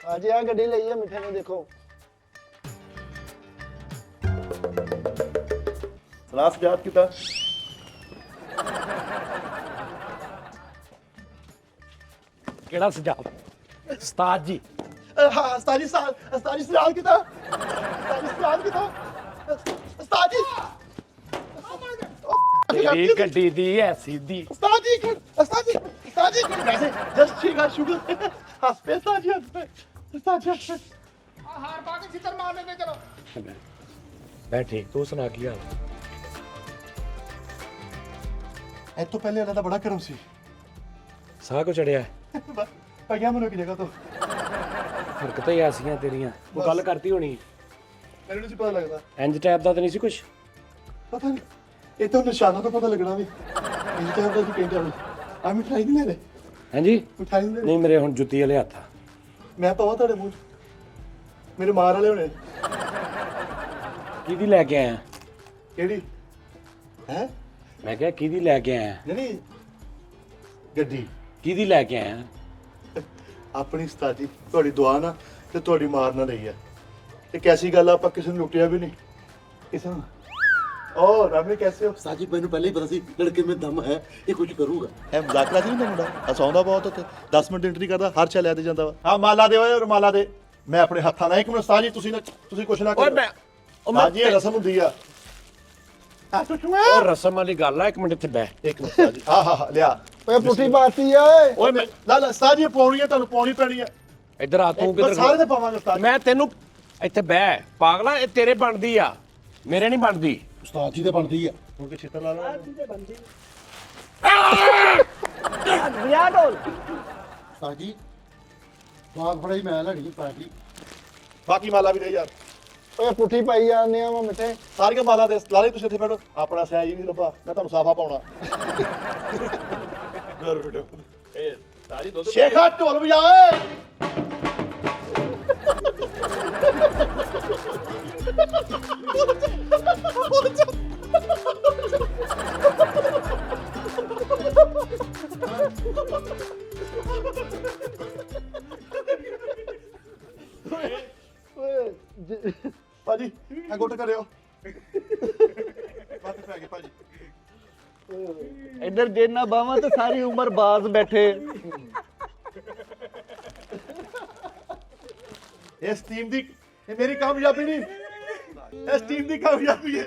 आज आ गड्डी लई है मिठे ने देखो सलाह सजाद किता ਕਿਹੜਾ ਸੁਝਾਅ ਉਸਤਾਦ ਜੀ हाँ अस्ताजी सलाह किता अस्ताजी ਤੇਰੀ ਗੱਡੀ ਦੀ ਐਸੀ ਦੀ अस्ताजी वैसे जस्ट ठीक है शुगर हंसपे अस्ताजी हंसपे हार पा के छितर मार लेते चलो ਮੈਂ ਠੀਕ ਤੂੰ ਸੁਣਾ ਕੀ ਹਾਲ ਇਹ ਤੋਂ ਪਹਿਲੇ ਇਹਨਾਂ ਦਾ ਬੜਾ ਕਰਮ ਸੀ ਸਾਹ ਕੋ ਚੜਿਆ ਪਈਆਂ ਮੈਨੂੰ ਕੀ ਜਗ੍ਹਾ ਤੋਂ ਹਰਕਤਾਂ ਹੀ ਐਸੀਆਂ ਤੇਰੀਆਂ ਉਹ ਗੱਲ ਕਰਤੀ ਹੋਣੀ ਮੈਨੂੰ ਨਹੀਂ ਪਤਾ ਲੱਗਦਾ ਇੰਜ ਟੈਪ ਦਾ ਤਾਂ ਨਹੀਂ ਸੀ ਕੁਛ ਪਤਾ ਨਹੀਂ ਇਹ ਤਾਂ ਨਿਸ਼ਾਨਾ ਤੋਂ ਪਤਾ ਲੱਗਣਾ ਵੀ ਇਹ ਤਾਂ ਉਹਦਾ ਕਹਿੰਦੇ ਆ ਆ ਮਿਠਾਈ ਨਹੀਂ ਲੈ ਲੈ ਹਾਂਜੀ ਮਿਠਾਈ ਨਹੀਂ ਲੈ ਨਹੀਂ ਮੇਰੇ ਹੁਣ ਜੁੱਤੀ ਵਾਲੇ ਹੱਥ ਆ ਮੈਂ ਪਾਵਾਂ ਤੁਹਾਡੇ ਮੂੰਹ 'ਚ? ਮੇਰੇ ਮਾਰ ਵਾਲੇ ਹੋਣੇ ਕਿਹਦੀ ਲੈ ਕੇ ਆਇਆ ਕਿਹੜੀ ਹੈ ਮੈਂ ਕਿਹਾ ਕਿਹਦੀ ਲੈ ਕੇ ਆਇਆ ਨਹੀਂ ਗੱਡੀ ਕਿਹਦੀ ਲੈ ਕੇ ਆਇਆ ਆਪਣੀ ਸਤਾਜੀ ਤੁਹਾਡੀ ਦੁਆ ਨਾਲ ਤੇ ਤੁਹਾਡੀ ਮਾਰ ਨਾਲ ਲਈ ਹੈ ਇਹ ਕੈਸੀ ਗੱਲ ਆ ਆਪਾਂ ਕਿਸੇ ਨੂੰ ਲੁੱਟਿਆ ਵੀ ਨਹੀਂ ਕਿਸੇ ਨੂੰ ਓ ਰਾਮੀ ਕੈਸੇ ਹੋ साजी मैंने पहले ही पता सी लड़के में दम है ये कुछ करूंगा ਇਹ ਮਜ਼ਾਕ ਕਰਦੀ ਨਹੀਂ ਮੁੰਡਾ ਹਸਾਉਂਦਾ ਬਹੁਤ ਉੱਤੇ 10 ਮਿੰਟ ਐਂਟਰੀ ਕਰਦਾ ਹਰ ਚਾ ਲਿਆ ਦੇ ਜਾਂਦਾ ਵਾ ਹਾਂ ਮਾਲਾ ਦੇ ਓਏ ਰੁਮਾਲਾ ਦੇ ਮੈਂ ਆਪਣੇ ਹੱਥਾਂ ਨਾਲ ਇੱਕ ਮਿੰਟ ਸਤਾਜੀ ਤੁਸੀਂ ਕੁਛ ਨਾ ਕਰੋ ਹਾਂਜੀ ਇਹ ਰਸਮ ਹੁੰਦੀ ਆ ਆ ਤੂੰ ਉਹ ਰਸਮ ਵਾਲੀ ਗੱਲ ਆ ਇੱਕ ਮਿੰਟ ਇੱਥੇ ਬਹਿ ਇੱਕ ਮਿੰਟ ਸਤਾਜੀ ਹਾਂ ਲਿਆ ओए पुठी बाती है ओए ਓਏ ਮੈਂ ਲਾ ਸਤਾਜੀ ਪਾਉਣੀ ਹੈ ਤੁਹਾਨੂੰ ਪਾਉਣੀ ਪੈਣੀ ਹੈ ਇੱਧਰ ਆ ਤੂੰ ਬਸ ਸਾਰੇ ਕਿੱਧਰ ਦੇ ਪਾਵਾਂਗੇ ਸਤਾਜੀ ਮੈਂ ਤੈਨੂੰ ਇੱਥੇ ਬਹਿ ਪਾਗਲਾ ਇਹ ਤੇਰੇ ਬਣਦੀ ਆ ਮੇਰੇ ਨਹੀਂ ਬਣਦੀ उस्ताद जी तो बनती है ਹੁਣ ਕੇ ਛਿੱਤਰ ਲਾ ਲਾ साजी बाग बड़ा ही महल है पार्टी ਬਾਕੀ ਮਾਲਾ ਵੀ ਦੇ ਯਾਰ ओए पुठी पाई जाने आ मिठे ਸਾਰੀਆਂ ਮਾਲਾ ਦੇ ਲਾ ਲਈ ਤੁਸੀਂ ਇੱਥੇ ਬੈਠੋ ਆਪਣਾ ਸਿਆ ਜੀ ਨਹੀਂ ਲੱਭਾ ਮੈਂ ਤੁਹਾਨੂੰ ਸਾਫਾ ਪਾਉਣਾ ਸ਼ੇਖਾ ਢੋਲ ਵਜਾ ਓਏ ओए ਭਾਜੀ ਆ ਗੁੱਟ ਕਰਿਓ ਬਾਤ ਪੈ ਗਈ ਭਾਜੀ इधर जेना बावा तो सारी उम्र बाज बैठे ਇਸ ਟੀਮ ਦੀ ਇਹ ਮੇਰੀ ਕਾਮਯਾਬੀ ਨਹੀਂ ਇਸ ਟੀਮ ਦੀ ਕਾਮਯਾਬੀ ਹੈ